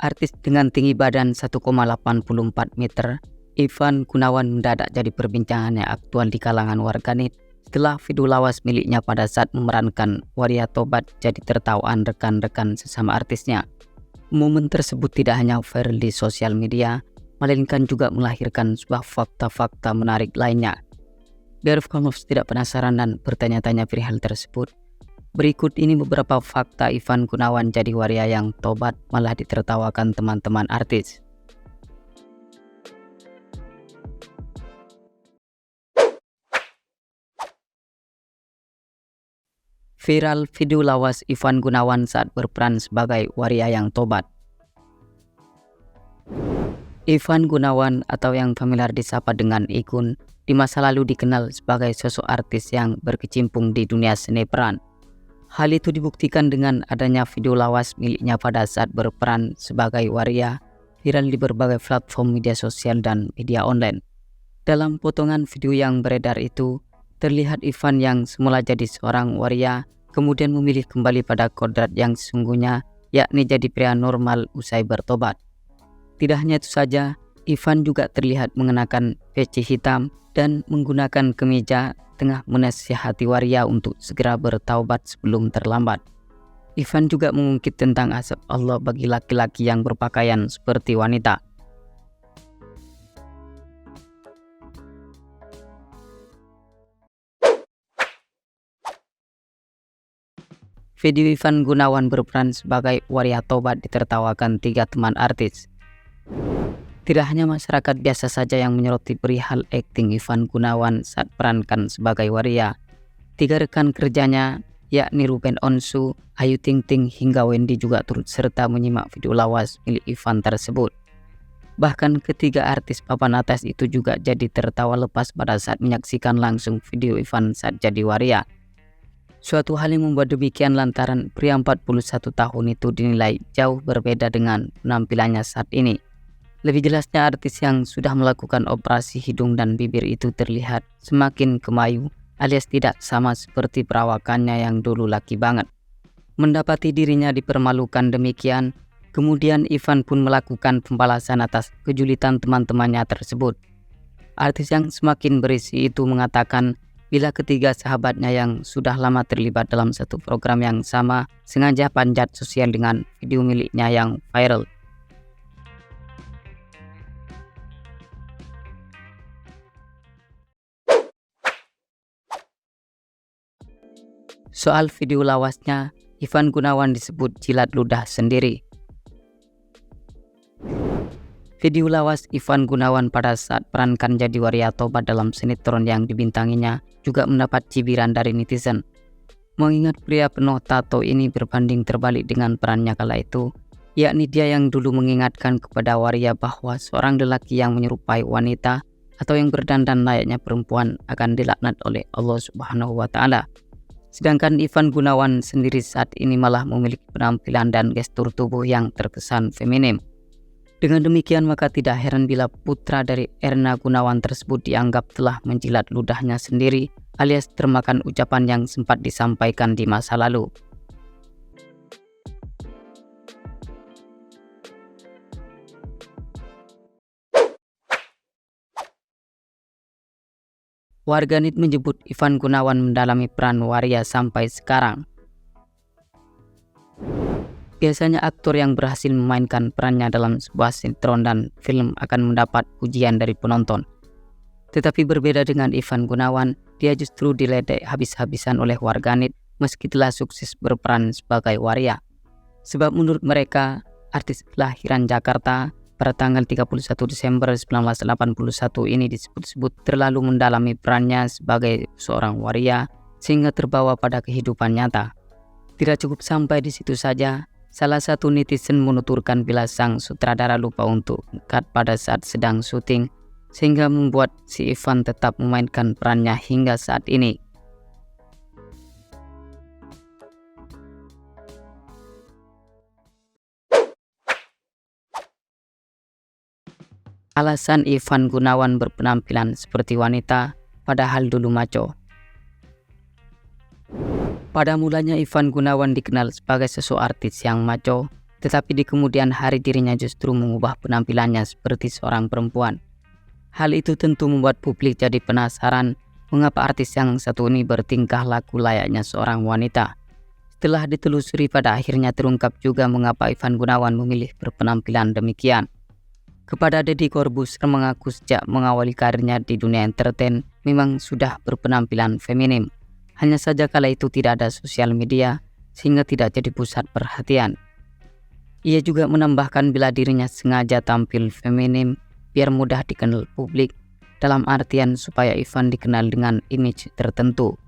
Artis dengan tinggi badan 1,84 meter, Ivan Gunawan mendadak jadi perbincangan yang aktual di kalangan warganet setelah video lawas miliknya pada saat memerankan waria tobat jadi tertawaan rekan-rekan sesama artisnya. Momen tersebut tidak hanya viral di sosial media, melainkan juga melahirkan sebuah fakta-fakta menarik lainnya. Biar followers tidak penasaran dan bertanya-tanya perihal tersebut, berikut ini beberapa fakta Ivan Gunawan jadi waria yang tobat malah ditertawakan teman-teman artis. Viral video lawas Ivan Gunawan saat berperan sebagai waria yang tobat. Ivan Gunawan atau yang familiar disapa dengan Igun di masa lalu dikenal sebagai sosok artis yang berkecimpung di dunia seni peran. Hal itu dibuktikan dengan adanya video lawas miliknya pada saat berperan sebagai waria viral di berbagai platform media sosial dan media online. Dalam potongan video yang beredar itu, terlihat Ivan yang semula jadi seorang waria kemudian memilih kembali pada kodrat yang sesungguhnya, yakni jadi pria normal usai bertobat. Tidak hanya itu saja, Ivan juga terlihat mengenakan peci hitam dan menggunakan kemeja tengah menasihati waria untuk segera bertaubat sebelum terlambat. Ivan juga mengungkit tentang azab Allah bagi laki-laki yang berpakaian seperti wanita. Video Ivan Gunawan berperan sebagai waria tobat ditertawakan 3 teman artis. Tidak hanya masyarakat biasa saja yang menyoroti perihal akting Ivan Gunawan saat perankan sebagai waria. 3 rekan kerjanya, yakni Ruben Onsu, Ayu Ting Ting hingga Wendy juga turut serta menyimak video lawas milik Ivan tersebut. Bahkan ketiga artis papan atas itu juga jadi tertawa lepas pada saat menyaksikan langsung video Ivan saat jadi waria. Suatu hal yang membuat demikian lantaran pria 41 tahun itu dinilai jauh berbeda dengan penampilannya saat ini. Lebih jelasnya, artis yang sudah melakukan operasi hidung dan bibir itu terlihat semakin kemayu alias tidak sama seperti perawakannya yang dulu laki banget. Mendapati dirinya dipermalukan demikian, kemudian Ivan pun melakukan pembalasan atas kejulitan teman-temannya tersebut. Artis yang semakin berisi itu mengatakan bila ketiga sahabatnya yang sudah lama terlibat dalam satu program yang sama sengaja panjat sosial dengan video miliknya yang viral. Soal video lawasnya, Ivan Gunawan disebut jilat ludah sendiri. Video lawas Ivan Gunawan pada saat perankan jadi waria tobat dalam sinetron yang dibintanginya juga mendapat cibiran dari netizen. Mengingat pria penuh tato ini berbanding terbalik dengan perannya kala itu, yakni dia yang dulu mengingatkan kepada waria bahwa seorang lelaki yang menyerupai wanita atau yang berdandan layaknya perempuan akan dilaknat oleh Allah Subhanahu wa Ta'ala. Sedangkan Ivan Gunawan sendiri saat ini malah memiliki penampilan dan gestur tubuh yang terkesan feminim. Dengan demikian maka tidak heran bila putra dari Erna Gunawan tersebut dianggap telah menjilat ludahnya sendiri alias termakan ucapan yang sempat disampaikan di masa lalu. Warganet menyebut Ivan Gunawan mendalami peran waria sampai sekarang. Biasanya aktor yang berhasil memainkan perannya dalam sebuah sinetron dan film akan mendapat pujian dari penonton. Tetapi berbeda dengan Ivan Gunawan, dia justru diledek habis-habisan oleh warganet meski telah sukses berperan sebagai waria. Sebab menurut mereka, artis kelahiran Jakarta pada tanggal 31 Desember 1981 ini disebut-sebut terlalu mendalami perannya sebagai seorang waria sehingga terbawa pada kehidupan nyata. Tidak cukup sampai di situ saja, salah satu netizen menuturkan bila sang sutradara lupa untuk cut pada saat sedang syuting, sehingga membuat si Ivan tetap memainkan perannya hingga saat ini. Alasan Ivan Gunawan berpenampilan seperti wanita, padahal dulu maco. Pada mulanya Ivan Gunawan dikenal sebagai sosok artis yang maco, Tetapi di kemudian hari dirinya justru mengubah penampilannya seperti seorang perempuan. Hal itu tentu membuat publik jadi penasaran mengapa artis yang satu ini bertingkah laku layaknya seorang wanita. Setelah ditelusuri, pada akhirnya terungkap juga mengapa Ivan Gunawan memilih berpenampilan demikian. Kepada Deddy Corbuzier mengaku sejak mengawali karirnya di dunia entertain memang sudah berpenampilan feminim. Hanya saja kala itu tidak ada sosial media sehingga tidak jadi pusat perhatian. Ia juga menambahkan bila dirinya sengaja tampil feminim biar mudah dikenal publik, dalam artian supaya Ivan dikenal dengan image tertentu.